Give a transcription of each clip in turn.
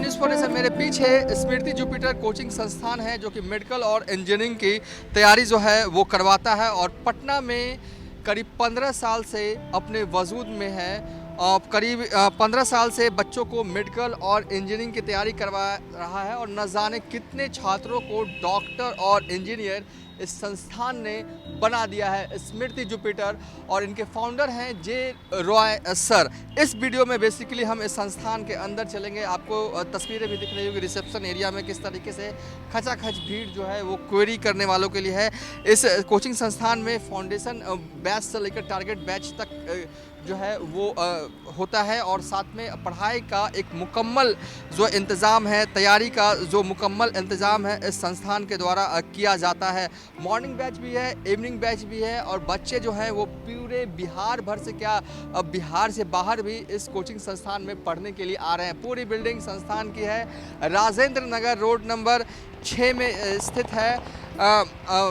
News foundation मेरे पीछे स्मृति Jupiter coaching संस्थान है जो कि मेडिकल और इंजीनियरिंग की तैयारी जो है वो करवाता है और पटना में करीब 15 साल से अपने वजूद में है। करीब 15 साल से बच्चों को मेडिकल और इंजीनियरिंग की तैयारी करवा रहा है और न जाने कितने छात्रों को डॉक्टर और इंजीनियर इस संस्थान ने बना दिया है। स्मृति जुपिटर और इनके फाउंडर हैं जे रॉय सर। इस वीडियो में बेसिकली हम इस संस्थान के अंदर चलेंगे। आपको तस्वीरें भी दिख रही होगी रिसेप्शन एरिया में किस तरीके से खचाखच भीड़ जो है वो क्वेरी करने वालों के लिए है। इस कोचिंग संस्थान में फाउंडेशन बैच से लेकर टारगेट बैच तक जो है वो होता है और साथ में पढ़ाई का एक मुकम्मल जो इंतज़ाम है, तैयारी का जो मुकम्मल इंतज़ाम है इस संस्थान के द्वारा किया जाता है। मॉर्निंग बैच भी है, इवनिंग बैच भी है और बच्चे जो हैं वो पूरे बिहार भर से क्या बिहार से बाहर भी इस कोचिंग संस्थान में पढ़ने के लिए आ रहे हैं। पूरी बिल्डिंग संस्थान की है, राजेंद्र नगर रोड नंबर 6 में स्थित है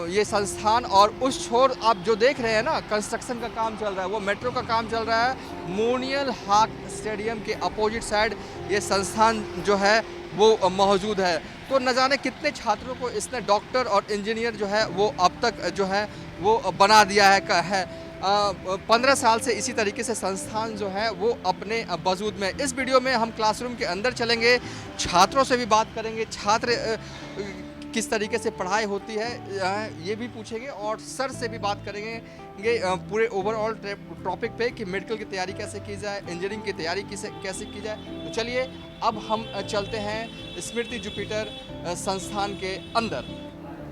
ये संस्थान। और उस छोर आप जो देख रहे हैं ना, कंस्ट्रक्शन का काम चल रहा है, वो मेट्रो का काम चल रहा है। मोनियल हाक स्टेडियम के अपोजिट साइड ये संस्थान जो है वो मौजूद है। तो न जाने कितने छात्रों को इसने डॉक्टर और इंजीनियर जो है वो अब तक जो है वो बना दिया है। 15 साल से इसी तरीके से संस्थान जो है वो अपने वजूद में। इस वीडियो में हम क्लासरूम के अंदर चलेंगे, छात्रों से भी बात करेंगे, छात्र किस तरीके से पढ़ाई होती है ये भी पूछेंगे और सर से भी बात करेंगे पूरे ओवरऑल टॉपिक पे कि मेडिकल की तैयारी कैसे की जाए, इंजीनियरिंग की तैयारी कैसे की जाए। तो चलिए अब हम चलते हैं स्मृति जुपिटर संस्थान के अंदर।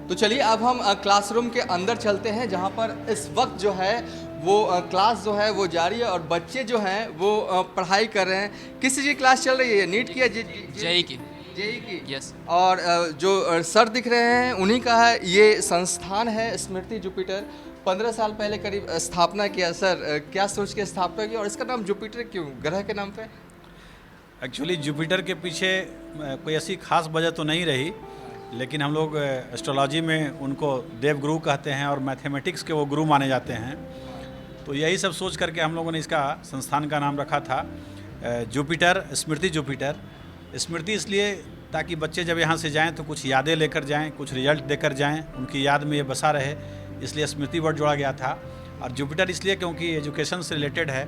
तो चलिए अब हम क्लासरूम के अंदर चलते हैं जहां पर इस वक्त जो है वो क्लास जो है वो जारी है और बच्चे जो हैं वो पढ़ाई कर रहे हैं। किस चीज़ की क्लास चल रही है? नीट की या जेई की? जेई की। यस। और जो सर दिख रहे हैं उन्हीं का है ये संस्थान है स्मृति जुपिटर। 15 साल पहले करीब स्थापना किया। सर क्या सोच के स्थापना की और इसका नाम जुपिटर क्यों, ग्रह के नाम पे? एक्चुअली जुपिटर के पीछे कोई ऐसी खास वजह तो नहीं रही, लेकिन हम लोग एस्ट्रोलॉजी में उनको देवगुरु कहते हैं और मैथमेटिक्स के वो गुरु माने जाते हैं। तो यही सब सोच करके हम लोगों ने इसका संस्थान का नाम रखा था जुपिटर, स्मृति जुपिटर। स्मृति इसलिए ताकि बच्चे जब यहाँ से जाएं तो कुछ यादें लेकर जाएं, कुछ रिजल्ट देकर जाएं, उनकी याद में ये बसा रहे, इसलिए स्मृति वर्ड जोड़ा गया था। और जुपिटर इसलिए क्योंकि एजुकेशन से रिलेटेड है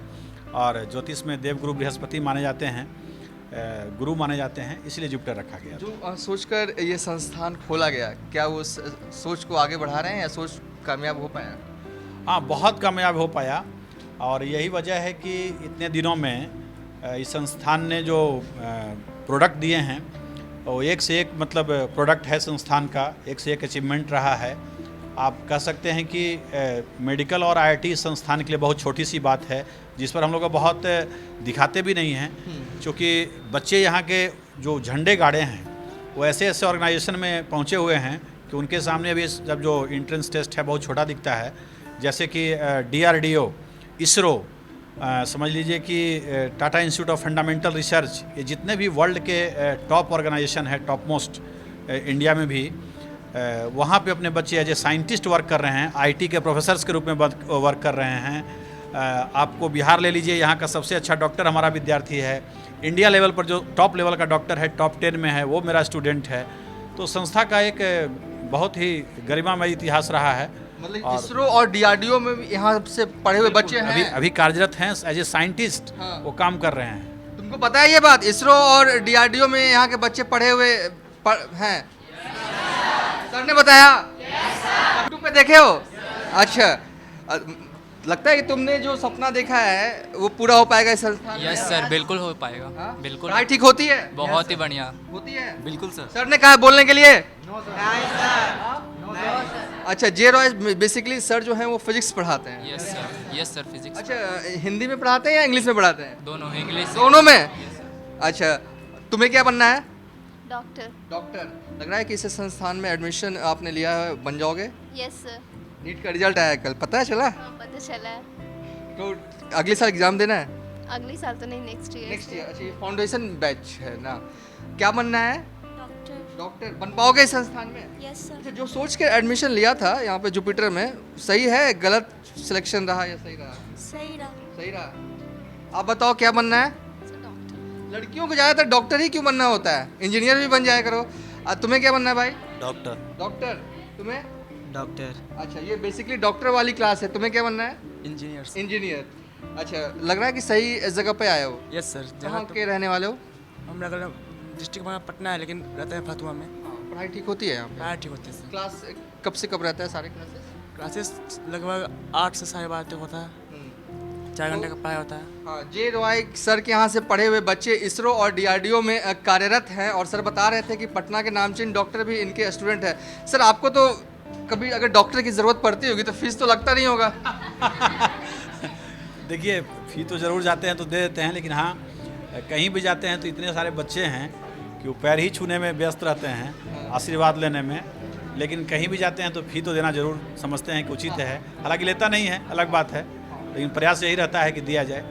और ज्योतिष में देवगुरु बृहस्पति माने जाते हैं, गुरु माने जाते हैं, इसलिए जुपिटर रखा गया। जो सोचकर ये संस्थान खोला गया, क्या वो सोच को आगे बढ़ा रहे हैं या सोच कामयाब हो पाया? हाँ, बहुत कामयाब हो पाया और यही वजह है कि इतने दिनों में इस संस्थान ने जो प्रोडक्ट दिए हैं वो एक से एक मतलब प्रोडक्ट है संस्थान का, एक से एक अचीवमेंट रहा है। आप कह सकते हैं कि मेडिकल और आईआईटी संस्थान के लिए बहुत छोटी सी बात है जिस पर हम लोग बहुत दिखाते भी नहीं हैं, क्योंकि बच्चे यहाँ के जो झंडे गाड़े हैं वो ऐसे ऐसे ऑर्गेनाइजेशन में पहुँचे हुए हैं कि उनके सामने अभी जब जो इंट्रेंस टेस्ट है बहुत छोटा दिखता है। जैसे कि DRDO, इसरो, समझ लीजिए कि Tata institute of fundamental research, ये जितने भी वर्ल्ड के टॉप ऑर्गेनाइजेशन है, टॉप मोस्ट इंडिया में भी, वहाँ पे अपने बच्चे एज ए साइंटिस्ट वर्क कर रहे हैं, आईटी के प्रोफेसर्स के रूप में वर्क कर रहे हैं। आपको बिहार ले लीजिए, यहाँ का सबसे अच्छा डॉक्टर हमारा विद्यार्थी है। इंडिया लेवल पर जो टॉप लेवल का डॉक्टर है, टॉप 10 में है, वो मेरा स्टूडेंट है। तो संस्था का एक बहुत ही गरिमामय इतिहास रहा है। मतलब इसरो और DRDO में भी यहाँ से पढ़े हुए बच्चे हैं, अभी कार्यरत हैं एज ए साइंटिस्ट। हाँ। वो काम कर रहे हैं। तुमको पता है ये बात? इसरो और DRDO में यहाँ के बच्चे पढ़े हुए हैं। सर ने बताया? यूट्यूब पे देखे हो? अच्छा, लगता है कि तुमने जो सपना देखा है वो पूरा हो पाएगा इस संस्थान में? यस सर, बिल्कुल हो पाएगा। हाँ? बिल्कुल। पढ़ाई ठीक होती है? बहुत ही बढ़िया। होती है? बिल्कुल सर। सर ने कहा है बोलने के लिए? अच्छा, जे रॉय बेसिकली सर जो हैं वो फिजिक्स पढ़ाते हैं। Yes sir, yes sir, physics. अच्छा, हिंदी में पढ़ाते हैं या इंग्लिश में पढ़ाते हैं? दोनों, इंग्लिश दोनों में। अच्छा, तुम्हें क्या बनना है? डॉक्टर। डॉक्टर। लग रहा है कि इस संस्थान में एडमिशन आपने लिया है, बन जाओगे? Yes sir. नीट का रिजल्ट आया कल, पता है चला? हाँ, पता चला है। तो अगले साल एग्जाम देना है? अगले साल तो नहीं, नेक्स्ट ईयर। Next year. अच्छा, ये फाउंडेशन बैच है ना? क्या बनना है? डॉक्टर। डॉक्टर बन पाओगे इस संस्थान में? Yes sir. अच्छा, जो सोच के एडमिशन लिया था यहाँ पे जुपिटर में, सही है, गलत सिलेक्शन रहा या सही रहा? सही रहा। सही रहा। आप बताओ क्या बनना है? Sir doctor. लड़कियों को ज़्यादातर डॉक्टर ही क्यों बनना होता है? इंजीनियर भी बन जाया करो। तुम्हें क्या बनना है भाई? डॉक्टर। डॉक्टर। तुम्हें? डॉक्टर। अच्छा, ये बेसिकली डॉक्टर वाली क्लास है। तुम्हें क्या बनना है? इंजीनियर। इंजीनियर। अच्छा, लग रहा है कि सही जगह पे आए हो। Yes sir. कहाँ के रहने वाले हो? हम नगर डिस्ट्रिक्ट हमारा पटना है, लेकिन रहते हैं फतुआ में। पढ़ाई ठीक होती है यहाँ पे? पढ़ाई ठीक होती है सर। क्लास कब से कब रहता है सारे क्लासेस? क्लासेस लगभग 8 से 12:30 तक होता है। 4 घंटे का पढ़ाई होता है। हाँ, जे रॉय सर के यहाँ से पढ़े हुए बच्चे इसरो और डीआरडीओ में कार्यरत हैं और सर बता रहे थे कि पटना के नामचीन डॉक्टर भी इनके स्टूडेंट हैं। सर, आपको तो कभी अगर डॉक्टर की ज़रूरत पड़ती होगी तो फीस तो लगता नहीं होगा? देखिए, फी तो ज़रूर जाते हैं तो दे देते हैं, लेकिन हाँ, कहीं भी जाते हैं तो इतने सारे बच्चे हैं कि वो पैर ही छूने में व्यस्त रहते हैं, आशीर्वाद लेने में। लेकिन कहीं भी जाते हैं तो फी तो देना ज़रूर समझते हैं कि उचित है। हालांकि लेता नहीं है, अलग बात है, लेकिन प्रयास यही रहता है कि दिया जाए।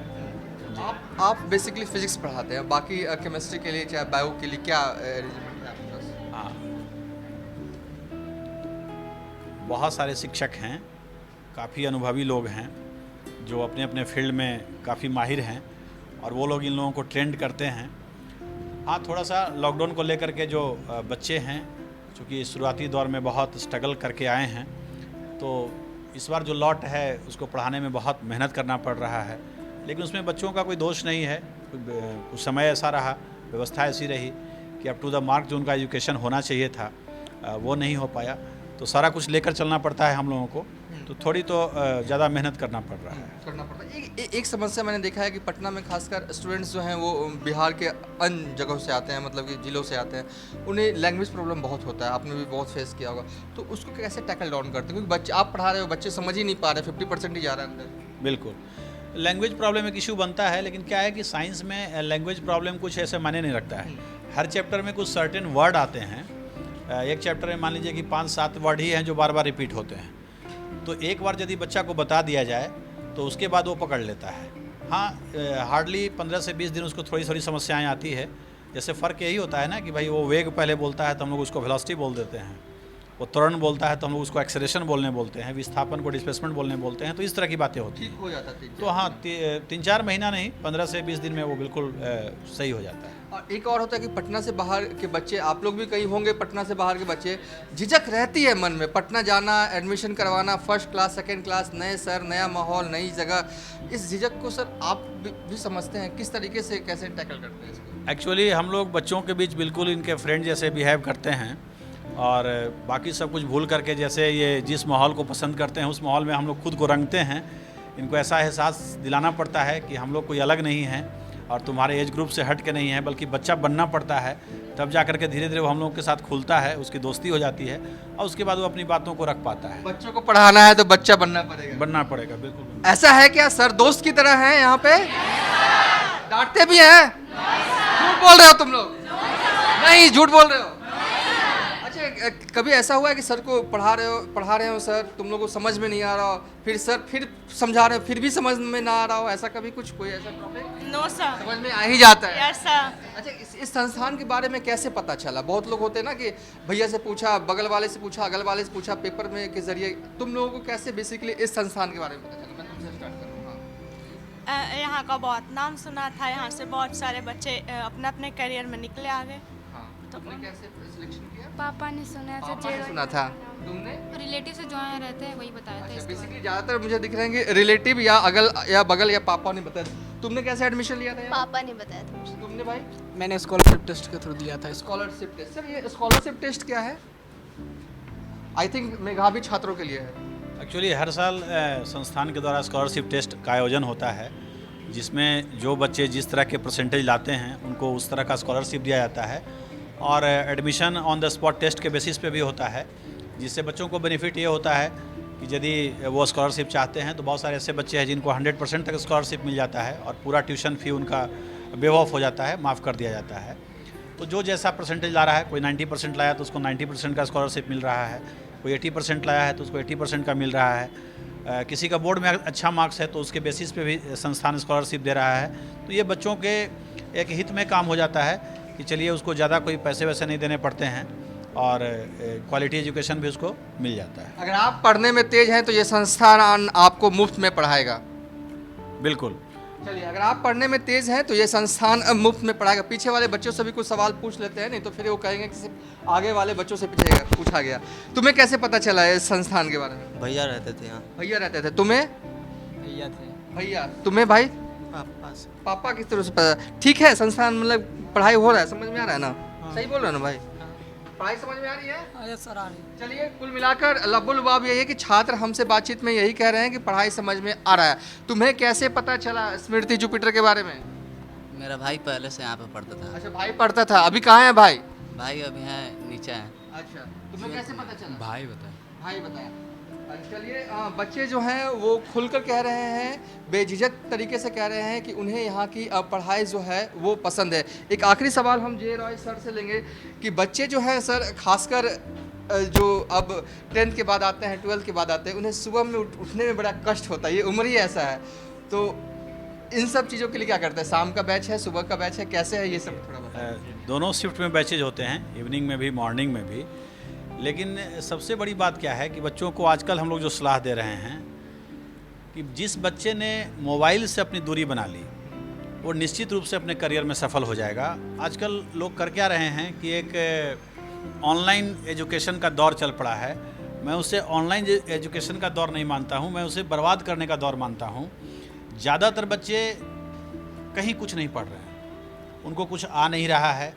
आप बेसिकली फिजिक्स पढ़ाते हैं, बाकी केमिस्ट्री के लिए चाहे बायो के लिए क्या arrangement है आपके पास? हाँ, बहुत सारे शिक्षक हैं, काफ़ी अनुभवी लोग हैं जो अपने अपने फील्ड में काफ़ी माहिर हैं और वो लोग इन लोगों को ट्रेंड करते हैं। हाँ, थोड़ा सा लॉकडाउन को लेकर के जो बच्चे हैं, चूँकि शुरुआती दौर में बहुत स्ट्रगल करके आए हैं, तो इस बार जो लॉट है उसको पढ़ाने में बहुत मेहनत करना पड़ रहा है। लेकिन उसमें बच्चों का कोई दोष नहीं है। कुछ समय ऐसा रहा, व्यवस्था ऐसी रही कि अप टू द मार्क जो उनका एजुकेशन होना चाहिए था वो नहीं हो पाया। तो सारा कुछ लेकर चलना पड़ता है हम लोगों को, तो थोड़ी तो ज़्यादा मेहनत करना पड़ रहा है। करना पड़ता है। एक समस्या मैंने देखा है कि पटना में खासकर स्टूडेंट्स जो हैं वो बिहार के अन्य जगहों से आते हैं, मतलब कि जिलों से आते हैं। उन्हें लैंग्वेज प्रॉब्लम बहुत होता है, आपने भी बहुत फेस किया होगा। तो उसको कैसे टैकल डाउन करते हैं? क्योंकि बच्चे आप पढ़ा रहे हो, बच्चे समझ ही नहीं पा रहे, 50% ही जा रहा है अंदर। बिल्कुल, लैंग्वेज प्रॉब्लम एक इशू बनता है, लेकिन क्या है कि साइंस में लैंग्वेज प्रॉब्लम कुछ ऐसे मायने नहीं रखता है। हर चैप्टर में कुछ सर्टेन वर्ड आते हैं। एक चैप्टर में मान लीजिए कि 5-7 वर्ड ही हैं जो बार बार रिपीट होते हैं। तो एक बार यदि बच्चा को बता दिया जाए तो उसके बाद वो पकड़ लेता है। हाँ, हार्डली 15 से 20 दिन उसको थोड़ी थोड़ी समस्याएं आती है। जैसे फ़र्क यही होता है ना कि भाई वो वेग पहले बोलता है तो हम लोग उसको वेलोसिटी बोल देते हैं, वो त्वरण बोलता है तो हम लोग उसको एक्सेलरेशन बोलने बोलते हैं, विस्थापन को डिस्प्लेसमेंट बोलने बोलते हैं। तो इस तरह की बातें होती हैं। हो जाता है। तो हाँ, 3-4 महीना नहीं, 15 से 20 दिन में वो बिल्कुल सही हो जाता है। और एक और होता है कि पटना से बाहर के बच्चे, आप लोग भी कहीं होंगे, पटना से बाहर के बच्चे, झिझक रहती है मन में, पटना जाना, एडमिशन करवाना, फर्स्ट क्लास सेकंड क्लास, नए सर, नया माहौल, नई जगह। इस झिझक को सर आप भी समझते हैं, किस तरीके से कैसे टैकल करते हैं इसको? एक्चुअली हम लोग बच्चों के बीच बिल्कुल इनके फ्रेंड जैसे बिहेव करते हैं और बाकी सब कुछ भूल करके जैसे ये जिस माहौल को पसंद करते हैं उस माहौल में हम लोग खुद को रंगते हैं। इनको ऐसा एहसास दिलाना पड़ता है कि हम लोग कोई अलग नहीं हैं और तुम्हारे एज ग्रुप से हट के नहीं है, बल्कि बच्चा बनना पड़ता है। तब जा करके धीरे धीरे वो हम लोग के साथ खुलता है, उसकी दोस्ती हो जाती है और उसके बाद वो अपनी बातों को रख पाता है। बच्चों को पढ़ाना है तो बच्चा बनना पड़ेगा। बनना पड़ेगा, बिल्कुल। ऐसा है क्या सर, दोस्त की तरह हैं यहाँ पे? डांटते भी हैं? झूठ बोल रहे हो तुम लोग? नहीं, झूठ बोल रहे हो। अच्छा, कभी ऐसा हुआ है कि सर को पढ़ा रहे हो सर, तुम लोगों को समझ में नहीं आ रहा हो, फिर सर फिर समझा रहे हो, फिर भी समझ में ना आ रहा हो, ऐसा कभी कुछ कोई ऐसा टॉपिक? No sir. समझ में आ ही जाता है। Yes sir. अच्छा, इस संस्थान के बारे में कैसे पता चला? बहुत लोग होते हैं ना कि भैया से पूछा, बगल वाले से पूछा, अगल वाले से पूछा, पेपर में के जरिए। तुम लोगों को कैसे बेसिकली इस संस्थान के बारे में पता चला? मैं तुमसे स्टार्ट करूँ। यहाँ का बहुत नाम सुना था, यहाँ से बहुत सारे बच्चे अपने अपने करियर में निकले आगे। हाँ, तुमने कैसे सिलेक्शन किया? पापा ने सुना था। पापा ने सुना था। तुमने? रिलेटिव से जो यहाँ रहते हैं वही बताया था अच्छा, इसके बेसिकली ज़्यादातर मुझे दिख रहे हैं कि रिलेटिव या अगल या बगल या पापा ने बताया। तुमने कैसे एडमिशन लिया था यार? पापा ने बताया था मुझे। तुमने भाई? मैंने स्कॉलरशिप टेस्ट के थ्रू दिया था इसको। Scholarship test. सर, ये स्कॉलरशिप टेस्ट क्या है? आई थिंक मेधावी छात्रों के लिए है। एक्चुअली हर साल संस्थान के द्वारा स्कॉलरशिप टेस्ट का आयोजन होता है, जिसमें जो बच्चे जिस तरह के परसेंटेज लाते हैं उनको उस तरह का स्कॉलरशिप दिया जाता है और admission on the spot test के बेसिस पे भी होता है, जिससे बच्चों को बेनिफिट ये होता है कि यदि वो स्कॉलरशिप चाहते हैं तो बहुत सारे ऐसे बच्चे हैं जिनको 100% तक स्कॉलरशिप मिल जाता है और पूरा ट्यूशन फ़ी उनका वेव ऑफ हो जाता है, माफ़ कर दिया जाता है। तो जो जैसा परसेंटेज ला रहा है, कोई 90% लाया तो उसको 90% का स्कॉलरशिप मिल रहा है, कोई 80% लाया है तो उसको 80% का मिल रहा है। किसी का बोर्ड में अच्छा मार्क्स है तो उसके बेसिस पे भी संस्थान स्कॉलरशिप दे रहा है। तो ये बच्चों के एक हित में काम हो जाता है कि चलिए उसको ज़्यादा कोई पैसे वैसे नहीं देने पड़ते हैं और क्वालिटी एजुकेशन भी उसको मिल जाता है। अगर आप पढ़ने में तेज हैं तो ये संस्थान आपको मुफ्त में पढ़ाएगा। बिल्कुल, चलिए, अगर आप पढ़ने में तेज हैं तो ये संस्थान अब मुफ्त में पढ़ाएगा। पीछे वाले बच्चों से भी कुछ सवाल पूछ लेते हैं, नहीं तो फिर वो कहेंगे कि सिर्फ आगे वाले बच्चों से पूछा गया। तुम्हें कैसे पता चला इस संस्थान के बारे में? भैया रहते थे यहाँ। भैया रहते थे। तुम्हें? भैया थे। भैया। तुम्हें भाई? पापा किस तरह से पता? ठीक है, संस्थान मतलब पढ़ाई हो रहा है, समझ में आ रहा है ना? सही बोल रहे हो ना भाई? पढ़ाई समझ में आ रही है? सर आ रही। चलिए, कुल मिलाकर लब्बुल लुबाब यही है कि छात्र हमसे बातचीत में यही कह रहे हैं कि पढ़ाई समझ में आ रहा है। तुम्हें कैसे पता चला स्मृति जुपिटर के बारे में? मेरा भाई पहले से यहाँ पे पढ़ता था। अच्छा, भाई पढ़ता था। अभी कहाँ है भाई? भाई अभी है नीचे है। अच्छा, तुम्हें कैसे पता चला? भाई बताए। भाई बताया। चलिए, बच्चे जो हैं वो खुलकर कह रहे हैं, बेझिझक तरीके से कह रहे हैं कि उन्हें यहाँ की पढ़ाई जो है वो पसंद है। एक आखिरी सवाल हम जे रॉय सर से लेंगे कि बच्चे जो हैं सर, खासकर जो अब 10th के बाद आते हैं, 12th के बाद आते हैं, उन्हें सुबह में उठने में बड़ा कष्ट होता है, ये उम्र ही ऐसा है। तो इन सब चीज़ों के लिए क्या करते हैं? शाम का बैच है, सुबह का बैच है, कैसे है ये सब थोड़ा बताएं। दोनों शिफ्ट में बैचेज होते हैं, इवनिंग में भी मॉर्निंग में भी। लेकिन सबसे बड़ी बात क्या है कि बच्चों को आजकल हम लोग जो सलाह दे रहे हैं कि जिस बच्चे ने मोबाइल से अपनी दूरी बना ली वो निश्चित रूप से अपने करियर में सफल हो जाएगा। आजकल लोग कर क्या रहे हैं कि एक ऑनलाइन एजुकेशन का दौर चल पड़ा है। मैं उसे ऑनलाइन एजुकेशन का दौर नहीं मानता हूं, मैं उसे बर्बाद करने का दौर मानता हूं। ज़्यादातर बच्चे कहीं कुछ नहीं पढ़ रहे हैं, उनको कुछ आ नहीं रहा है,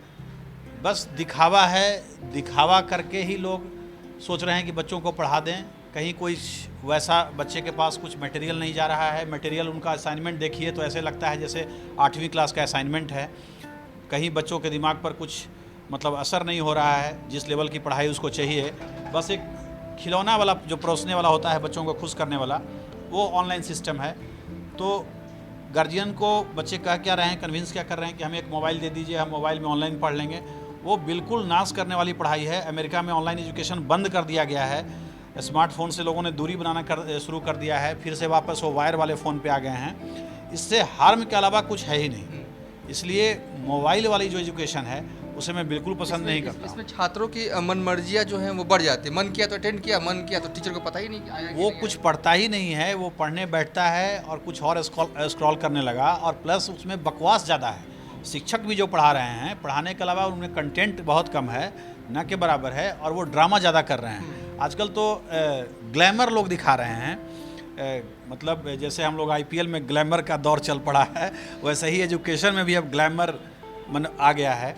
बस दिखावा है। दिखावा करके ही लोग सोच रहे हैं कि बच्चों को पढ़ा दें। कहीं कोई वैसा बच्चे के पास कुछ मटेरियल नहीं जा रहा है। मटेरियल उनका असाइनमेंट देखिए तो ऐसे लगता है जैसे 8वीं क्लास का असाइनमेंट है। कहीं बच्चों के दिमाग पर कुछ मतलब असर नहीं हो रहा है, जिस लेवल की पढ़ाई उसको चाहिए। बस एक खिलौना वाला जो परोसने वाला होता है, बच्चों को खुश करने वाला, वो ऑनलाइन सिस्टम है। तो गार्जियन को बच्चे कह क्या रहे हैं, कन्विंस क्या कर रहे हैं कि हमें एक मोबाइल दे दीजिए, हम मोबाइल में ऑनलाइन पढ़ लेंगे। वो बिल्कुल नाश करने वाली पढ़ाई है। अमेरिका में ऑनलाइन एजुकेशन बंद कर दिया गया है। स्मार्टफोन से लोगों ने दूरी बनाना शुरू कर दिया है, फिर से वापस वो वायर वाले फ़ोन पे आ गए हैं। इससे हार्म के अलावा कुछ है ही नहीं। इसलिए मोबाइल वाली जो एजुकेशन है उसे मैं बिल्कुल पसंद नहीं करता। इसमें छात्रों की मनमर्जियाँ जो हैं वो बढ़ जाती है। मन किया तो अटेंड किया, मन किया तो टीचर को पता ही नहीं कि आया कि वो नहीं कुछ पढ़ता ही नहीं है, वो पढ़ने बैठता है और कुछ और स्क्रॉल करने लगा। और प्लस उसमें बकवास ज़्यादा है। शिक्षक भी जो पढ़ा रहे हैं, पढ़ाने के अलावा उनमें कंटेंट बहुत कम है, ना के बराबर है, और वो ड्रामा ज़्यादा कर रहे हैं। आजकल तो ग्लैमर लोग दिखा रहे हैं। मतलब जैसे हम लोग IPL में ग्लैमर का दौर चल पड़ा है, वैसे ही एजुकेशन में भी अब ग्लैमर आ गया है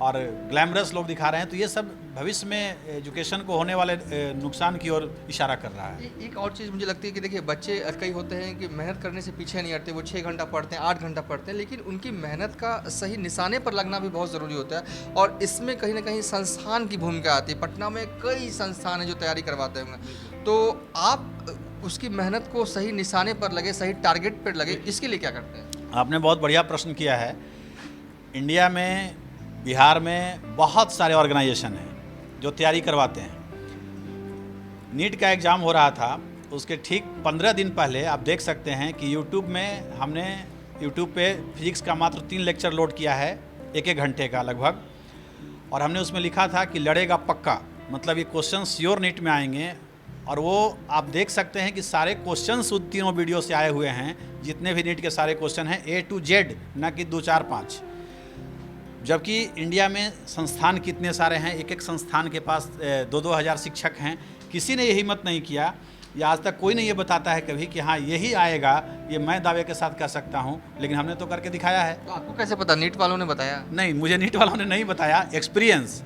और ग्लैमरस लोग दिखा रहे हैं। तो ये सब भविष्य में एजुकेशन को होने वाले नुकसान की ओर इशारा कर रहा है। एक और चीज़ मुझे लगती है कि देखिए, बच्चे कई होते हैं कि मेहनत करने से पीछे नहीं हटते। वो 6 घंटा पढ़ते हैं, 8 घंटा पढ़ते हैं, लेकिन उनकी मेहनत का सही निशाने पर लगना भी बहुत ज़रूरी होता है। और इसमें कहीं ना कहीं संस्थान की भूमिका आती है। पटना में कई संस्थान हैं जो तैयारी करवाते होंगे, तो आप उसकी मेहनत को सही निशाने पर लगे, सही टारगेट पर लगे, इसके लिए क्या करते हैं? आपने बहुत बढ़िया प्रश्न किया है। इंडिया में, बिहार में बहुत सारे ऑर्गेनाइजेशन हैं जो तैयारी करवाते हैं। नीट का एग्ज़ाम हो रहा था, उसके ठीक 15 दिन पहले आप देख सकते हैं कि यूट्यूब में हमने पे फिजिक्स का मात्र 3 लेक्चर लोड किया है, 1-1 घंटे का लगभग। और हमने उसमें लिखा था कि लड़ेगा पक्का, मतलब ये क्वेश्चन श्योर नीट में आएंगे। और वो आप देख सकते हैं कि सारे क्वेश्चंस उन तीनों वीडियो से आए हुए हैं, जितने भी नीट के सारे क्वेश्चन हैं, A to Z, ना कि 2, 4, 5। जबकि इंडिया में संस्थान कितने सारे हैं, एक एक संस्थान के पास 2-2 हज़ार शिक्षक हैं। किसी ने ये हिम्मत नहीं किया, या आज तक कोई नहीं ये बताता है कभी कि हाँ यही आएगा, ये मैं दावे के साथ कह सकता हूँ, लेकिन हमने तो करके दिखाया है। तो आपको कैसे पता? नीट वालों ने बताया? नहीं, मुझे नीट वालों ने नहीं बताया। एक्सपीरियंस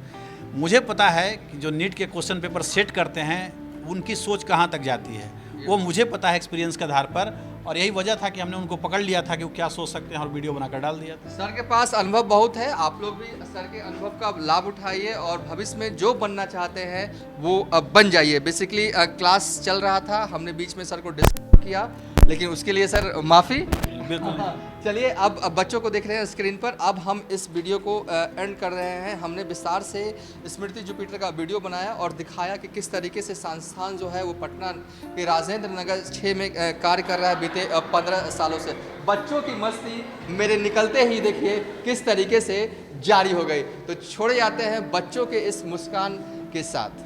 मुझे पता है कि जो नीट के क्वेश्चन पेपर सेट करते हैं उनकी सोच कहाँ तक जाती है, वो मुझे पता है एक्सपीरियंस के आधार पर। और यही वजह था कि हमने उनको पकड़ लिया था कि वो क्या सोच सकते हैं और वीडियो बनाकर डाल दिया था। सर के पास अनुभव बहुत है, आप लोग भी सर के अनुभव का लाभ उठाइए और भविष्य में जो बनना चाहते हैं वो बन जाइए। बेसिकली क्लास चल रहा था, हमने बीच में सर को डिस्टर्ब किया, लेकिन उसके लिए सर माफ़ी। बिल्कुल। चलिए, अब बच्चों को देख रहे हैं स्क्रीन पर। अब हम इस वीडियो को एंड कर रहे हैं। हमने विस्तार से स्मृति जुपिटर का वीडियो बनाया और दिखाया कि किस तरीके से संस्थान जो है वो पटना के राजेंद्र नगर 6 में कार्य कर रहा है बीते 15 सालों से। बच्चों की मस्ती मेरे निकलते ही देखिए किस तरीके से जारी हो गई। तो छोड़े जाते हैं बच्चों के इस मुस्कान के साथ।